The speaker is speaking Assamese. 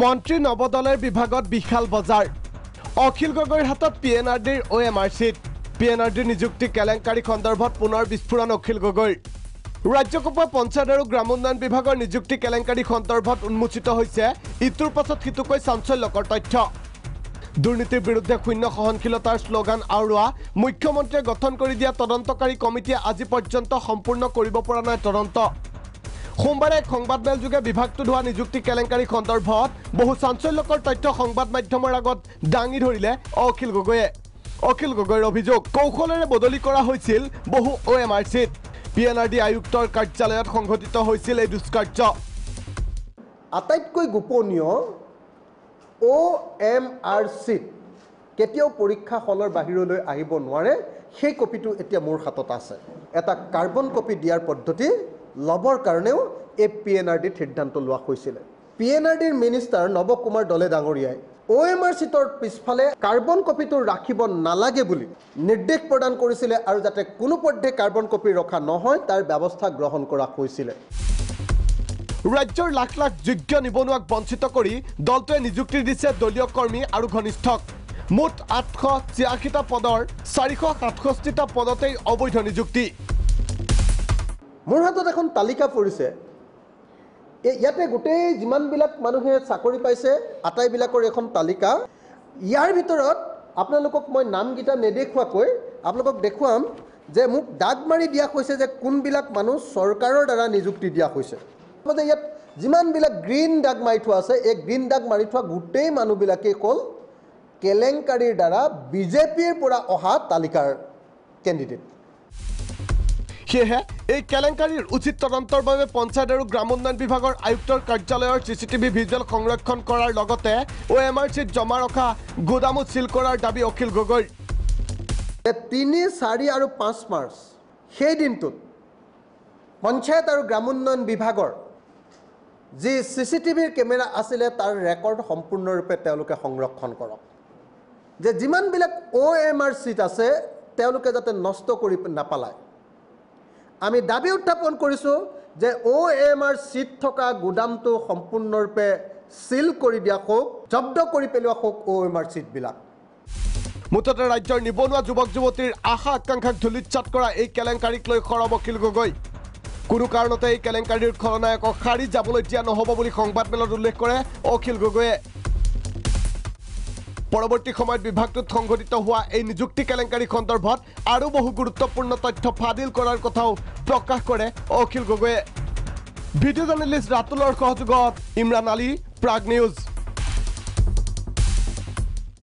মন্ত্ৰী নৱদলৰ বিভাগত বিশাল বজাৰ অখিল গগৈৰ হাতত পিএনআৰডিৰ OMR চিট পিএনআৰডিৰ নিযুক্তি কেলেংকাৰী সন্দৰ্ভত পুনৰ বিস্ফোৰণ অখিল গগৈৰ ৰাজ্যসভা পঞ্চায়ত আৰু গ্ৰাম উন্নয়ন বিভাগৰ নিযুক্তি কেলেংকাৰী সন্দৰ্ভত উন্মোচিত হৈছে ইটোৰ পাছত সিটোকৈ চাঞ্চল্যকৰ তথ্য দুৰ্নীতিৰ বিৰুদ্ধে শূন্য সহনশীলতাৰ শ্লোগান আউৰোৱা মুখ্যমন্ত্ৰীয়ে গঠন কৰি দিয়া তদন্তকাৰী কমিটিয়ে আজি পৰ্যন্ত সম্পূৰ্ণ কৰিব পৰা নাই তদন্ত সোমবাৰে সংবাদমেল যোগে বিভাগটোত হোৱা নিযুক্তি কেলেংকাৰী সন্দৰ্ভত বহু চাঞ্চল্যকৰ তথ্য সংবাদ মাধ্যমৰ আগত দাঙি ধৰিলে অখিল গগৈৰ অভিযোগ কৌশলেৰে বদলি কৰা হৈছিল বহু OMR চিট পিএনআৰডি আয়ুক্তৰ কাৰ্যালয়ত সংঘটিত হৈছিল এই দুষ্কাৰ্য আটাইতকৈ গোপনীয় OMR চিট কেতিয়াও পৰীক্ষা হলৰ বাহিৰলৈ আহিব নোৱাৰে সেই কপিটো এতিয়া মোৰ হাতত আছে এটা কাৰ্বন কপি দিয়াৰ পদ্ধতি লবৰ কাৰণেও এই পিএনআৰডিৰ সিদ্ধান্ত লোৱা হৈছিল পিএনআৰডিৰ মিনিষ্টাৰ নৱ কুমাৰ দলে ডাঙৰীয়াই OMR চিটৰ পিছফালে কাৰ্বন কপিটো ৰাখিব নালাগে বুলি নিৰ্দেশ প্ৰদান কৰিছিল আৰু যাতে কোনো পধ্যে কাৰ্বন কপি ৰখা নহয় তাৰ ব্যৱস্থা গ্ৰহণ কৰা হৈছিল ৰাজ্যৰ লাখ লাখ যোগ্য নিবনুৱাক বঞ্চিত কৰি দলটোৱে নিযুক্তি দিছে দলীয় কৰ্মী আৰু ঘনিষ্ঠক মুঠ 886টা পদৰ 467টা পদতেই অবৈধ নিযুক্তি মোৰ হাতত এখন তালিকা পৰিছে ইয়াতে গোটেই যিমানবিলাক মানুহে চাকৰি পাইছে আটাইবিলাকৰ এখন তালিকা ইয়াৰ ভিতৰত আপোনালোকক মই নামগিটা নেদেখুৱাকৈ আপোনালোকক দেখুৱাম যে মোক দাগ মাৰি দিয়া হৈছে যে কোনবিলাক মানুহ চৰকাৰৰ দ্বাৰা নিযুক্তি দিয়া হৈছে মানে ইয়াত যিমানবিলাক গ্ৰীণ দাগ মাৰি থোৱা আছে এই গ্ৰীণ দাগ মাৰি থোৱা গোটেই মানুহবিলাকে হ'ল কেলেংকাৰীৰ দ্বাৰা বিজেপিৰ পৰা অহা তালিকাৰ কেণ্ডিডেট সেয়েহে এই কেলেংকাৰীৰ উচিত তদন্তৰ বাবে পঞ্চায়ত আৰু গ্ৰাম উন্নয়ন বিভাগৰ আয়ুক্তৰ কাৰ্যালয়ৰ CCTV ভিজুৱেল সংৰক্ষণ কৰাৰ লগতে OMR চিট জমা ৰখা গোদামত চিল কৰাৰ দাবী অখিল গগৈৰ 3, 4 আৰু 5 মাৰ্চ সেই দিনটোত পঞ্চায়ত আৰু গ্ৰাম উন্নয়ন বিভাগৰ যি CCTVৰ কেমেৰা আছিলে তাৰ ৰেকৰ্ড সম্পূৰ্ণৰূপে তেওঁলোকে সংৰক্ষণ কৰক যে যিমানবিলাক OMR চিট আছে তেওঁলোকে যাতে নষ্ট কৰি নাপালায় আমি দাবী উত্থাপন কৰিছোঁ যে OMR চিট থকা গোদামটো সম্পূৰ্ণৰূপে সিল কৰি দিয়া হোক জব্দ কৰি পেলোৱা হোক OMR চিটবিলাক মুঠতে ৰাজ্যৰ নিবনুৱা যুৱক যুৱতীৰ আশা আকাংক্ষাক ধুলিচ্ছাত কৰা এই কেলেংকাৰীক লৈ খৰব অখিল গগৈ কোনো কাৰণতে এই কেলেংকাৰীৰ খলনায়কক সাৰি যাবলৈ দিয়া নহ'ব বুলি সংবাদমেলত উল্লেখ কৰে অখিল গগৈয়ে পৰৱৰ্তী সময়ত বিভাগটোত সংঘটিত হোৱা এই নিযুক্তি কেলেংকাৰী সন্দৰ্ভত আৰু বহু গুৰুত্বপূৰ্ণ তথ্য ফাদিল কৰাৰ কথাও প্ৰকাশ কৰে অখিল গগৈয়ে ভিডিঅ' জাৰ্নেলিষ্ট ৰাতুলৰ সহযোগত ইমৰান আলী প্ৰাগ নিউজ